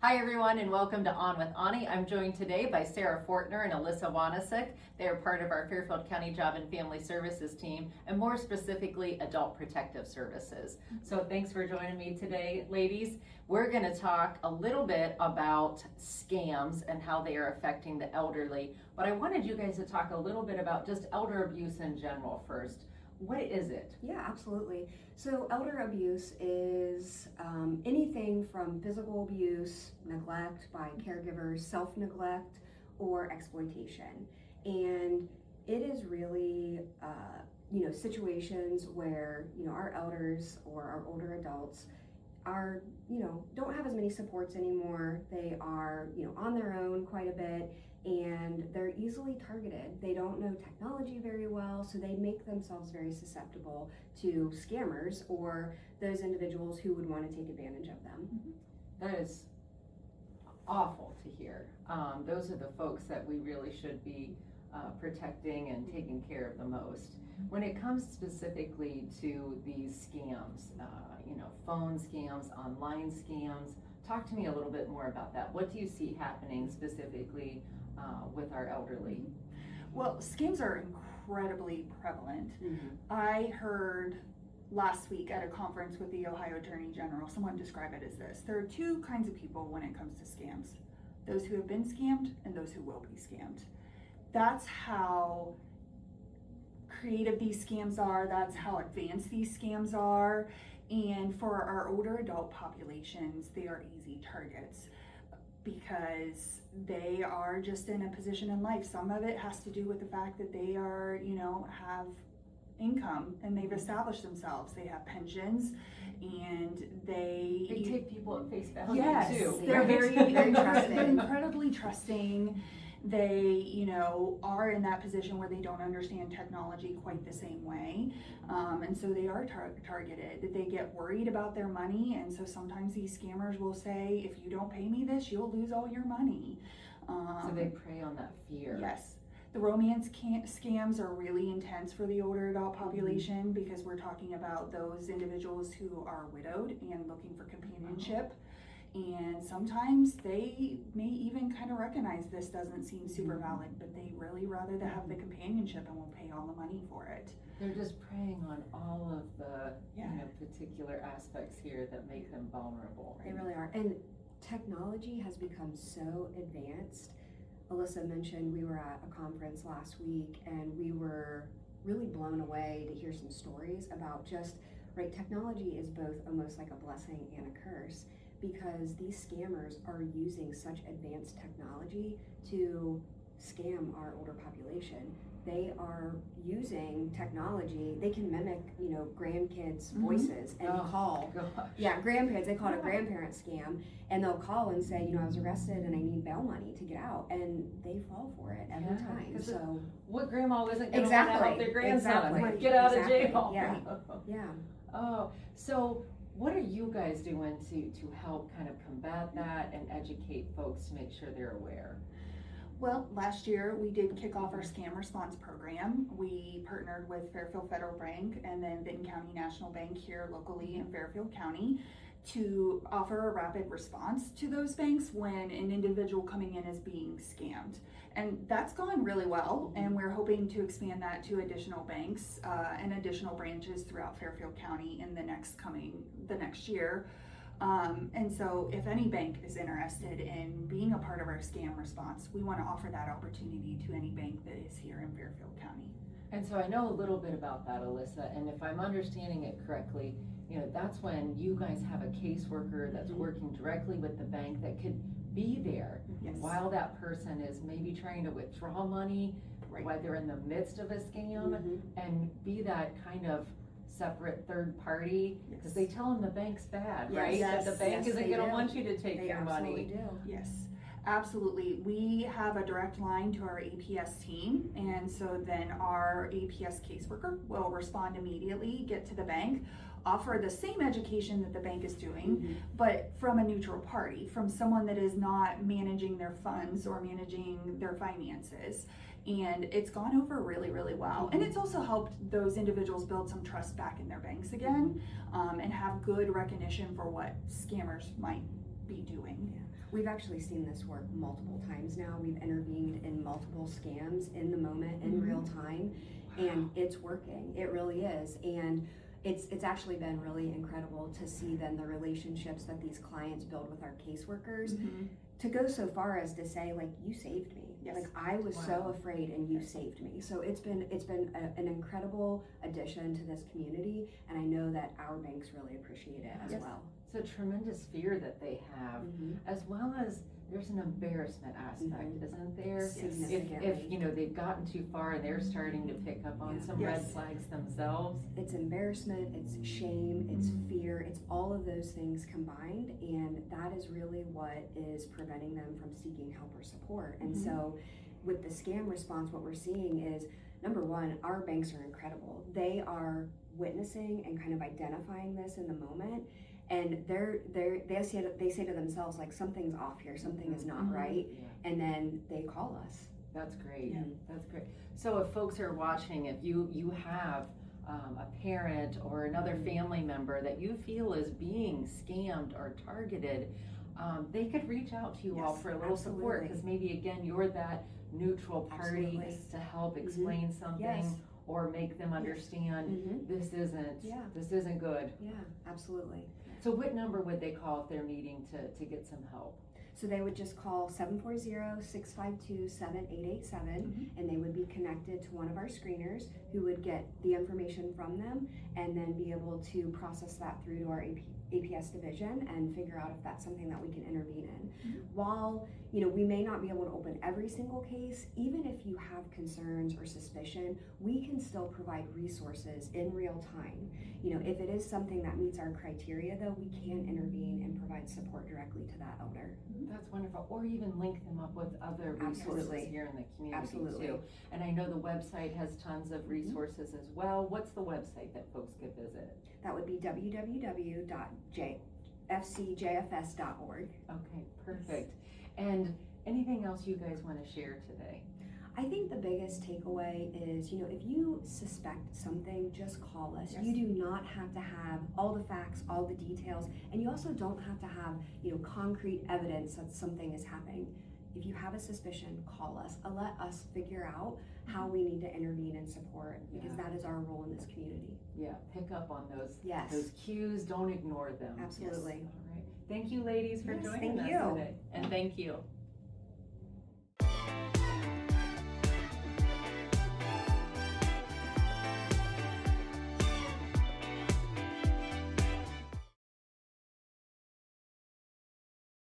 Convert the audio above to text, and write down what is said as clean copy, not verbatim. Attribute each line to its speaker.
Speaker 1: Hi everyone and welcome to On with Aunie. I'm joined today by Sarah Fortner and Elyssa Wanosik. They are part of our Fairfield County Job and Family Services team, and more specifically Adult Protective Services. So thanks for joining me today, ladies. We're going to talk a little bit about scams and how they are affecting the elderly, but I wanted you guys to talk a little bit about just elder abuse in general first. What is it?
Speaker 2: Yeah, absolutely. So elder abuse is anything from physical abuse, neglect by caregivers, self-neglect, or exploitation. And it is really, situations where, our elders or our older adults are, don't have as many supports anymore. They are, on their own quite a bit, and they're easily targeted. They don't know technology very well, so they make themselves very susceptible to scammers or those individuals who would want to take advantage of them.
Speaker 1: That is awful to hear. Those are the folks that we really should be protecting and taking care of the most. When it comes specifically to these scams, phone scams, online scams, talk to me a little bit more about that. What do you see happening specifically with our elderly?
Speaker 3: Well, scams are incredibly prevalent. I heard last week at a conference with the Ohio Attorney General, someone described it as this. There are two kinds of people when it comes to scams. Those who have been scammed and those who will be scammed. That's how creative these scams are. That's how advanced these scams are. And for our older adult populations, they are easy targets because they are just in a position in life. Some of it has to do with the fact that they are, have income and they've established themselves. They have pensions and they
Speaker 1: take people at face value too.
Speaker 3: They're
Speaker 1: right?
Speaker 3: very trusting. They're incredibly trusting. They, are in that position where they don't understand technology quite the same way. And so they are targeted. They get worried about their money. And so sometimes these scammers will say, if you don't pay me this, you'll lose all your money.
Speaker 1: So they prey on that fear.
Speaker 3: Yes. The romance scams are really intense for the older adult population because we're talking about those individuals who are widowed and looking for companionship. And sometimes they may even kind of recognize this doesn't seem super valid, but they really rather to have the companionship and will pay all the money for it.
Speaker 1: They're just preying on all of the particular aspects here that make them vulnerable.
Speaker 2: They really are. And technology has become so advanced. Elyssa mentioned we were at a conference last week and we were really blown away to hear some stories about technology is both almost like a blessing and a curse, because these scammers are using such advanced technology to scam our older population. They are using technology. They can mimic, grandkids' voices and call.
Speaker 1: Gosh.
Speaker 2: Yeah, grandparents. They call it a grandparent scam, and they'll call and say, I was arrested and I need bail money to get out, and they fall for it every time. So
Speaker 1: what grandma isn't going to want to help their grandson get out of jail?
Speaker 2: Yeah, yeah.
Speaker 1: Oh, so what are you guys doing to help kind of combat that and educate folks to make sure they're aware?
Speaker 3: Well, last year we did kick off our scam response program. We partnered with Fairfield Federal Bank and then Benton County National Bank here locally in Fairfield County to offer a rapid response to those banks when an individual coming in is being scammed. And that's gone really well, and we're hoping to expand that to additional banks and additional branches throughout Fairfield County in the next year. And so if any bank is interested in being a part of our scam response, we want to offer that opportunity to any bank that is here in Fairfield County.
Speaker 1: And so I know a little bit about that, Elyssa, and if I'm understanding it correctly, that's when you guys have a caseworker that's working directly with the bank that could be there while that person is maybe trying to withdraw money, while they're in the midst of a scam, and be that kind of separate third party, because they tell them the bank's bad, right?
Speaker 3: Yes.
Speaker 1: That the bank isn't going to want you to take your money.
Speaker 2: Do.
Speaker 3: Yes, absolutely. We have a direct line to our APS team, and so then our APS caseworker will respond immediately, get to the bank, offer the same education that the bank is doing, but from a neutral party, from someone that is not managing their funds or managing their finances. And it's gone over really, really well. And it's also helped those individuals build some trust back in their banks again, and have good recognition for what scammers might be doing.
Speaker 2: We've actually seen this work multiple times now. We've intervened in multiple scams in the moment, in real time, and it's working. It really is. And it's actually been really incredible to see then the relationships that these clients build with our caseworkers, to go so far as to say, like, you saved me.
Speaker 3: Yes.
Speaker 2: Like, I was so afraid and you saved me. So it's been an incredible addition to this community, and I know that our banks really appreciate it as well.
Speaker 1: It's a tremendous fear that they have, as well as there's an embarrassment aspect, isn't there?
Speaker 2: Significantly.
Speaker 1: If you know they've gotten too far and they're starting to pick up on some red flags themselves.
Speaker 2: It's embarrassment, it's shame, it's fear, it's all of those things combined, and that is really what is preventing them from seeking help or support. And so with the scam response, what we're seeing is, number one, our banks are incredible. They are witnessing and kind of identifying this in the moment, and they say to themselves, like, something's off here, something is not right, and then they call us.
Speaker 1: That's great. That's great. So if folks are watching, if you have a parent or another family member that you feel is being scammed or targeted, they could reach out to you all for a little support, because maybe again you're that neutral party to help explain something or make them understand this isn't good.
Speaker 2: Yeah, absolutely.
Speaker 1: So what number would they call if they're needing to get some help?
Speaker 2: So they would just call 740-652-7887, and they would be connected to one of our screeners who would get the information from them and then be able to process that through to our APS division and figure out if that's something that we can intervene in. While, we may not be able to open every single case, even if you have concerns or suspicion, we can still provide resources in real time. If it is something that meets our criteria, though, we can intervene and provide support directly to that elder.
Speaker 1: That's wonderful. Or even link them up with other resources here in the community too. And I know the website has tons of resources as well. What's the website that folks could visit?
Speaker 2: That would be www.fcjfs.org.
Speaker 1: Okay, perfect. And anything else you guys want to share today?
Speaker 2: I think the biggest takeaway is, if you suspect something, just call us. You do not have to have all the facts, all the details, and you also don't have to have, concrete evidence that something is happening. If you have a suspicion, call us. Let us figure out how we need to intervene and support, because that is our role in this community.
Speaker 1: Yeah, pick up on those cues. Don't ignore them.
Speaker 2: Absolutely.
Speaker 1: All right. Thank you, ladies, for joining us today. And thank you.